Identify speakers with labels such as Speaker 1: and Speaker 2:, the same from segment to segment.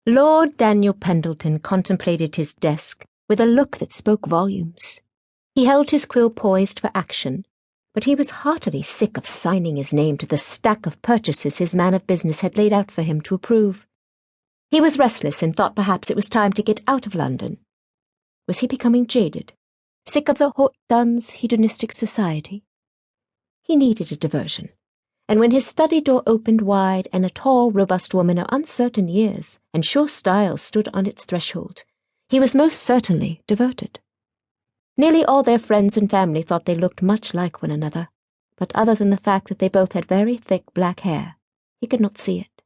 Speaker 1: Lord Daniel Pendleton contemplated his desk with a look that spoke volumes. He held his quill poised for action, but he was heartily sick of signing his name to the stack of purchases his man of business had laid out for him to approve. He was restless and thought perhaps it was time to get out of London. Was he becoming jaded, sick of the haute duns hedonistic society? He needed a diversion, and when his study door opened wide and a tall, robust woman of uncertain years and sure style stood on its threshold, he was most certainly diverted. Nearly all their friends and family thought they looked much like one another, but other than the fact that they both had very thick black hair, he could not see it.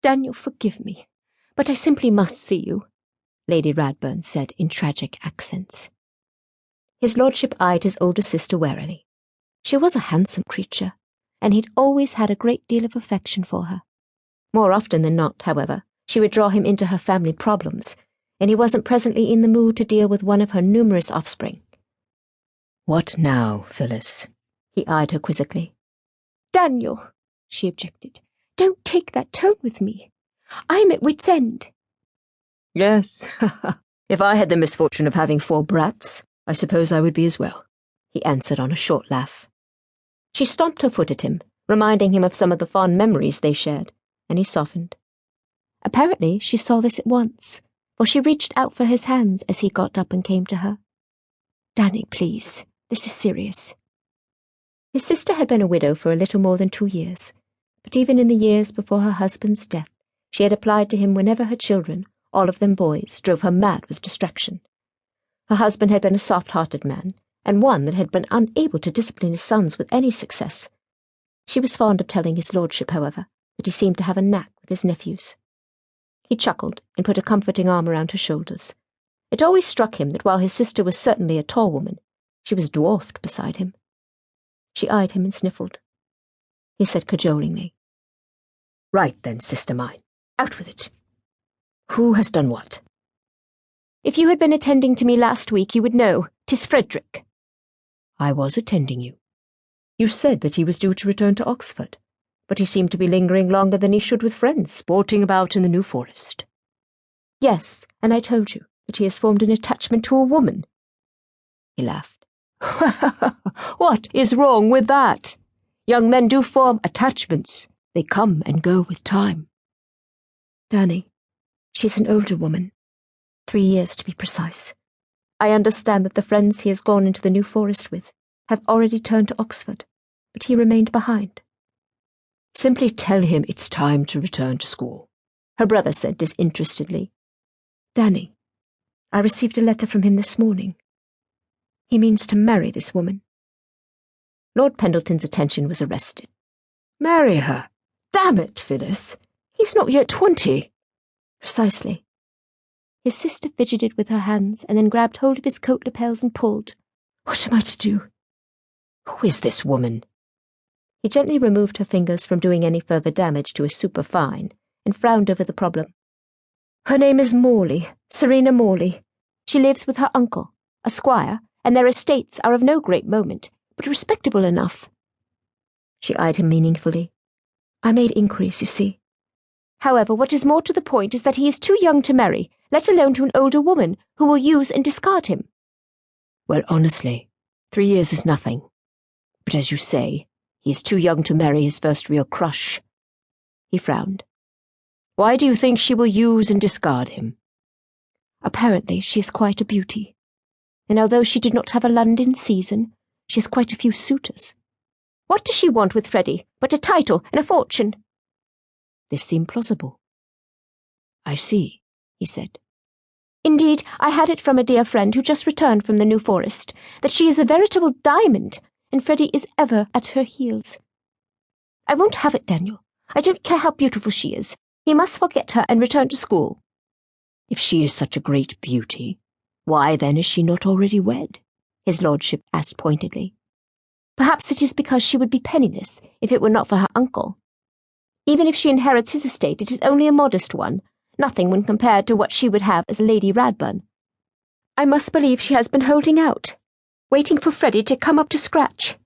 Speaker 1: "Daniel, forgive me, but I simply must see you," Lady Radburn said in tragic accents. His lordship eyed his older sister warily. She was a handsome creature, and he'd always had a great deal of affection for her. More often than not, however, she would draw him into her family problems, and he wasn't presently in the mood to deal with one of her numerous offspring. "What now, Phyllis?" He eyed her quizzically. "Daniel," she objected, "don't take that tone with me. I'm at wit's end." "Yes, if I had the misfortune of having 4 brats, I suppose I would be as well," he answered on a short laugh. She stomped her foot at him, reminding him of some of the fond memories they shared, and he softened. Apparently she saw this at once, for she reached out for his hands as he got up and came to her. "Danny, please, this is serious." His sister had been a widow for a little more than 2 years, but even in the years before her husband's death, she had applied to him whenever her children, all of them boys, drove her mad with distraction. Her husband had been a soft-hearted man, and one that had been unable to discipline his sons with any success. She was fond of telling his lordship, however, that he seemed to have a knack with his nephews. He chuckled and put a comforting arm around her shoulders. It always struck him that while his sister was certainly a tall woman, she was dwarfed beside him. She eyed him and sniffled. He said cajolingly, "Right then, sister mine, out with it. Who has done what?" "If you had been attending to me last week, you would know. 'Tis Frederick." "I was attending you. You said that he was due to return to Oxford, but he seemed to be lingering longer than he should with friends, sporting about in the New Forest." "Yes, and I told you that he has formed an attachment to a woman." He laughed. "What is wrong with that? Young men do form attachments. They come and go with time." "Danny, she's an older woman. 3 years to be precise. I understand that the friends he has gone into the New Forest with have already turned to Oxford, but he remained behind." "Simply tell him it's time to return to school," her brother said disinterestedly. "Danny, I received a letter from him this morning. He means to marry this woman." Lord Pendleton's attention was arrested. "Marry her? Damn it, Phyllis! He's not yet 20. "Precisely." His sister fidgeted with her hands and then grabbed hold of his coat lapels and pulled. "What am I to do?" "Who is this woman?" He gently removed her fingers from doing any further damage to his superfine and frowned over the problem. "Her name is Morley, Serena Morley. She lives with her uncle, a squire, and their estates are of no great moment, but respectable enough." She eyed him meaningfully. "I made inquiries, you see. However, what is more to the point is that he is too young to marry, let alone to an older woman who will use and discard him." "Well, honestly, 3 years is nothing. But as you say, he is too young to marry his first real crush." He frowned. "Why do you think she will use and discard him?" "Apparently she is quite a beauty, and although she did not have a London season, she has quite a few suitors." "What does she want with Freddy, but a title and a fortune?" This seemed plausible. "I see," he said. "Indeed, I had it from a dear friend who just returned from the New Forest, that she is a veritable diamond, and Freddy is ever at her heels. I won't have it, Daniel. I don't care how beautiful she is. He must forget her and return to school." "If she is such a great beauty, why then is she not already wed?" his lordship asked pointedly. "Perhaps it is because she would be penniless if it were not for her uncle. Even if she inherits his estate, it is only a modest one, nothing when compared to what she would have as Lady Radburn. I must believe she has been holding out, waiting for Freddy to come up to scratch."